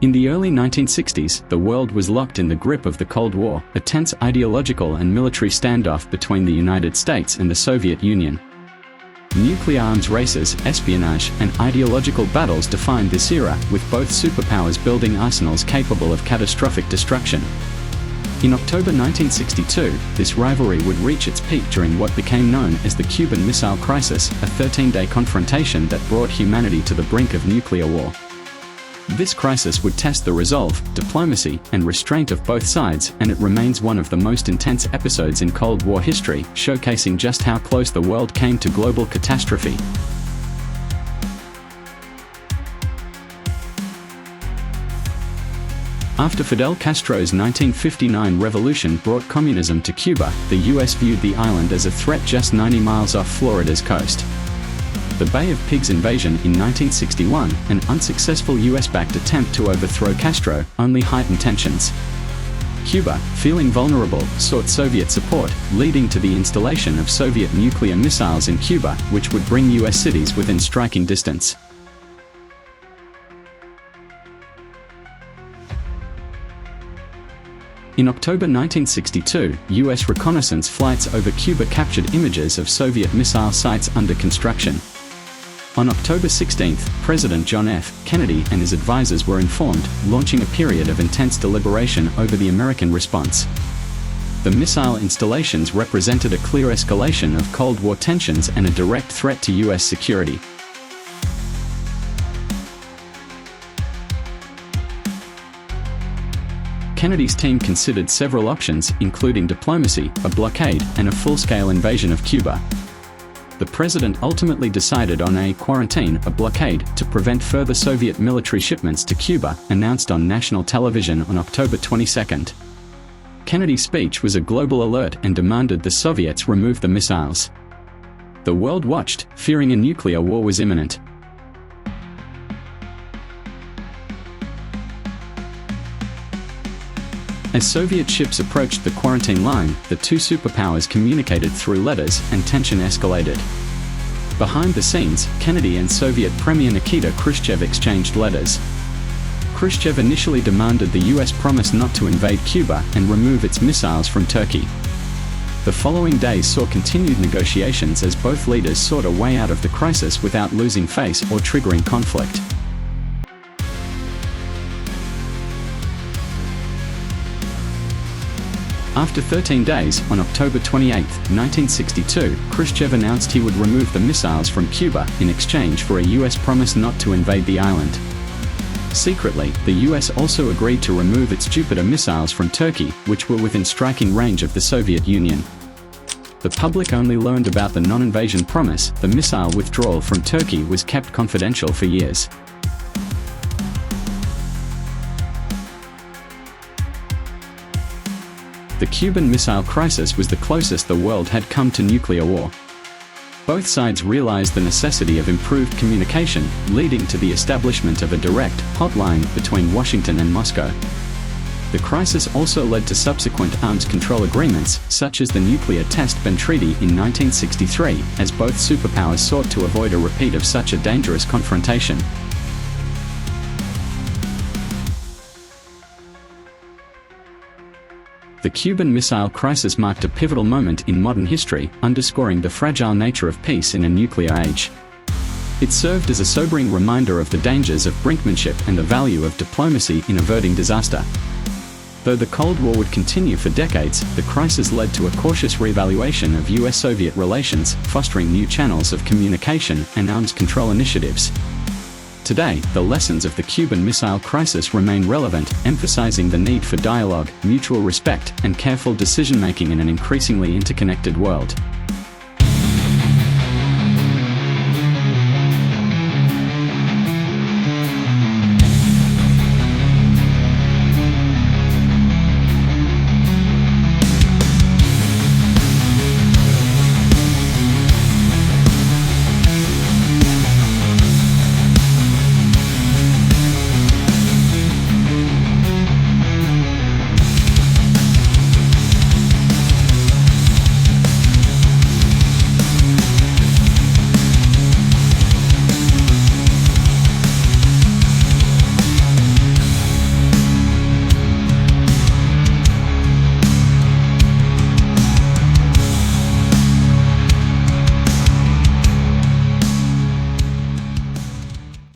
In the early 1960s, the world was locked in the grip of the Cold War, a tense ideological and military standoff between the United States and the Soviet Union. Nuclear arms races, espionage, and ideological battles defined this era, with both superpowers building arsenals capable of catastrophic destruction. In October 1962, this rivalry would reach its peak during what became known as the Cuban Missile Crisis, a 13-day confrontation that brought humanity to the brink of nuclear war. This crisis would test the resolve, diplomacy, and restraint of both sides, and it remains one of the most intense episodes in Cold War history, showcasing just how close the world came to global catastrophe. After Fidel Castro's 1959 revolution brought communism to Cuba, the US viewed the island as a threat just 90 miles off Florida's coast. The Bay of Pigs invasion in 1961, an unsuccessful US-backed attempt to overthrow Castro, only heightened tensions. Cuba, feeling vulnerable, sought Soviet support, leading to the installation of Soviet nuclear missiles in Cuba, which would bring US cities within striking distance. In October 1962, US reconnaissance flights over Cuba captured images of Soviet missile sites under construction. On October 16, President John F. Kennedy and his advisors were informed, launching a period of intense deliberation over the American response. The missile installations represented a clear escalation of Cold War tensions and a direct threat to US security. Kennedy's team considered several options, including diplomacy, a blockade, and a full-scale invasion of Cuba. The president ultimately decided on a quarantine, a blockade, to prevent further Soviet military shipments to Cuba, announced on national television on October 22. Kennedy's speech was a global alert and demanded the Soviets remove the missiles. The world watched, fearing a nuclear war was imminent. As Soviet ships approached the quarantine line, the two superpowers communicated through letters, and tension escalated. Behind the scenes, Kennedy and Soviet Premier Nikita Khrushchev exchanged letters. Khrushchev initially demanded the US promise not to invade Cuba and remove its missiles from Turkey. The following days saw continued negotiations as both leaders sought a way out of the crisis without losing face or triggering conflict. After 13 days, on October 28, 1962, Khrushchev announced he would remove the missiles from Cuba in exchange for a US promise not to invade the island. Secretly, the US also agreed to remove its Jupiter missiles from Turkey, which were within striking range of the Soviet Union. The public only learned about the non-invasion promise. The missile withdrawal from Turkey was kept confidential for years. The Cuban Missile Crisis was the closest the world had come to nuclear war. Both sides realized the necessity of improved communication, leading to the establishment of a direct, hotline between Washington and Moscow. The crisis also led to subsequent arms control agreements, such as the Nuclear Test Ban Treaty in 1963, as both superpowers sought to avoid a repeat of such a dangerous confrontation. The Cuban Missile Crisis marked a pivotal moment in modern history, underscoring the fragile nature of peace in a nuclear age. It served as a sobering reminder of the dangers of brinkmanship and the value of diplomacy in averting disaster. Though the Cold War would continue for decades, the crisis led to a cautious reevaluation of US-Soviet relations, fostering new channels of communication and arms control initiatives. Today, the lessons of the Cuban Missile Crisis remain relevant, emphasizing the need for dialogue, mutual respect, and careful decision-making in an increasingly interconnected world.